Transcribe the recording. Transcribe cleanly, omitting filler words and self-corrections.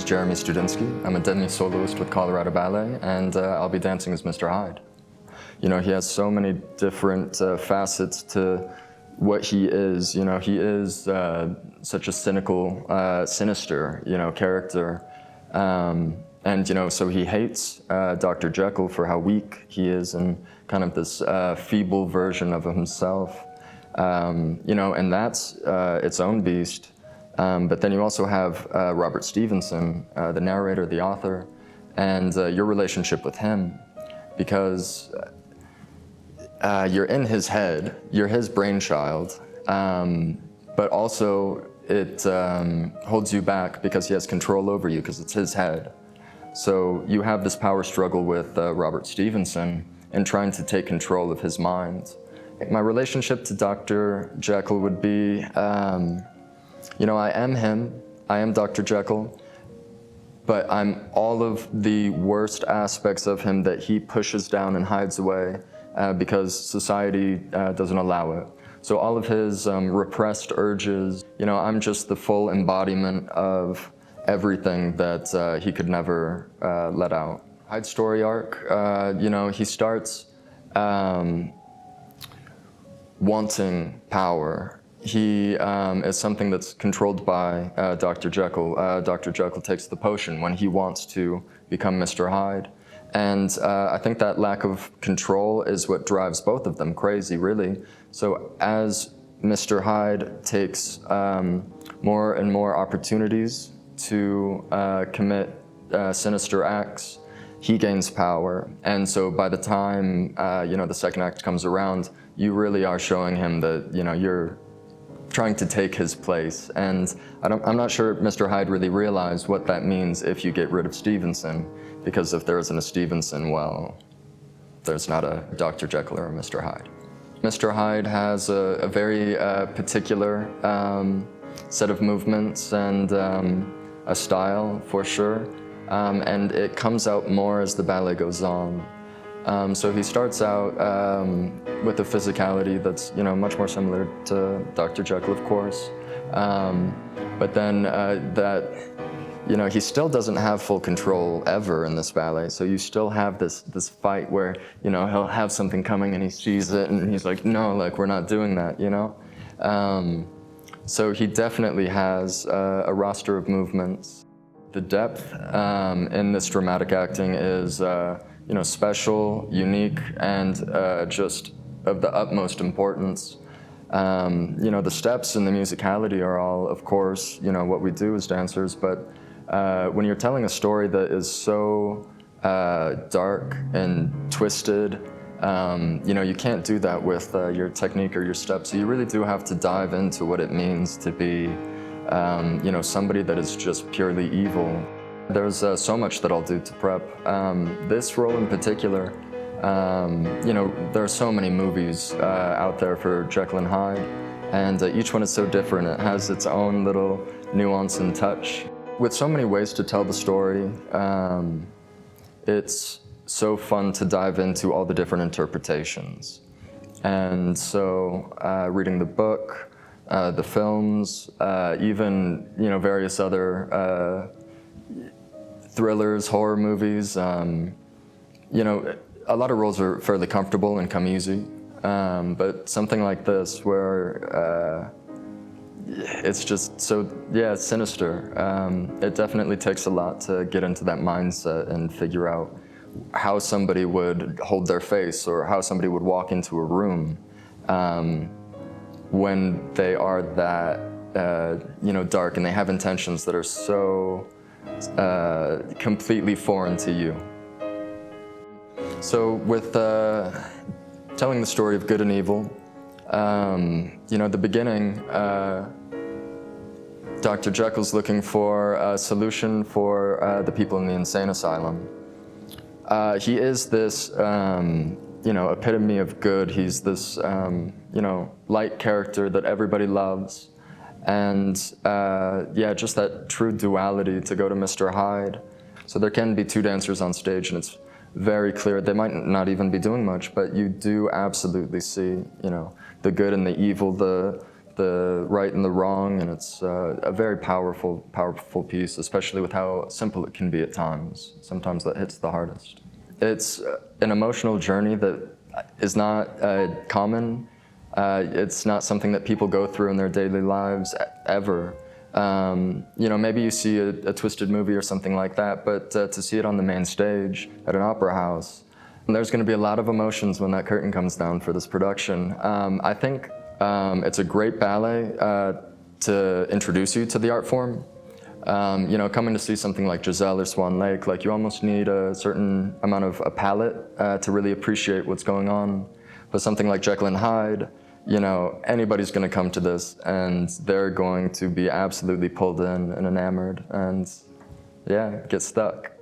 Jeremy Studinsky. I'm a demi-soloist with Colorado Ballet, and I'll be dancing as Mr. Hyde. You know, he has so many different facets to what he is. You know, he is such a cynical, sinister, character. And, so he hates Dr. Jekyll for how weak he is and kind of this feeble version of himself. And that's its own beast. But then you also have Robert Stevenson, the narrator, the author, and your relationship with him, because you're in his head, you're his brainchild, but also it holds you back because he has control over you because it's his head. So you have this power struggle with Robert Stevenson and trying to take control of his mind. My relationship to Dr. Jekyll would be, I am him, I am Dr. Jekyll, but I'm all of the worst aspects of him that he pushes down and hides away because society doesn't allow it. So all of his repressed urges, I'm just the full embodiment of everything that he could never let out. Hyde's story arc, he starts wanting power. He is something that's controlled by Dr. Jekyll. Dr. Jekyll takes the potion when he wants to become Mr. Hyde. And I think that lack of control is what drives both of them crazy, really. So as Mr. Hyde takes more and more opportunities to commit sinister acts, he gains power. And so by the time, the second act comes around, you really are showing him that, you're trying to take his place. And I'm not sure Mr. Hyde really realized what that means if you get rid of Stevenson, because if there isn't a Stevenson, well, there's not a Dr. Jekyll or a Mr. Hyde. Mr. Hyde has a very particular set of movements and a style, for sure, and it comes out more as the ballet goes on. So he starts out with a physicality that's, much more similar to Dr. Jekyll, of course. But then he still doesn't have full control ever in this ballet. So you still have this fight where, he'll have something coming and he sees it and he's like, no, we're not doing that, So he definitely has a roster of movements. The depth in this dramatic acting is, special, unique, and just of the utmost importance. The steps and the musicality are all, of course, what we do as dancers, but when you're telling a story that is so dark and twisted, you can't do that with your technique or your steps. So you really do have to dive into what it means to be, somebody that is just purely evil. There's so much that I'll do to prep. This role in particular, there are so many movies out there for Jekyll and Hyde, and each one is so different. It has its own little nuance and touch. With so many ways to tell the story, it's so fun to dive into all the different interpretations. And so reading the book, the films, even various other thrillers, horror movies, a lot of roles are fairly comfortable and come easy, but something like this where it's just so, it's sinister. It definitely takes a lot to get into that mindset and figure out how somebody would hold their face or how somebody would walk into a room when they are that, dark and they have intentions that are so completely foreign to you. So with telling the story of good and evil, the beginning, Dr. Jekyll's looking for a solution for the people in the insane asylum. He is this, epitome of good. He's this, light character that everybody loves. And just that true duality to go to Mr. Hyde. So there can be two dancers on stage and it's very clear. They might not even be doing much, but you do absolutely see, the good and the evil, the the right and the wrong, and it's a very powerful piece, especially with how simple it can be at times. Sometimes that hits the hardest. It's an emotional journey that is not common. It's not something that people go through in their daily lives ever. You know, maybe you see a twisted movie or something like that, but to see it on the main stage at an opera house, there's going to be a lot of emotions when that curtain comes down for this production. I think it's a great ballet to introduce you to the art form. You know, coming to see something like Giselle or Swan Lake, like you almost need a certain amount of a palette to really appreciate what's going on. But something like Jekyll and Hyde, you know, anybody's going to come to this and they're going to be absolutely pulled in and enamored and, yeah, get stuck.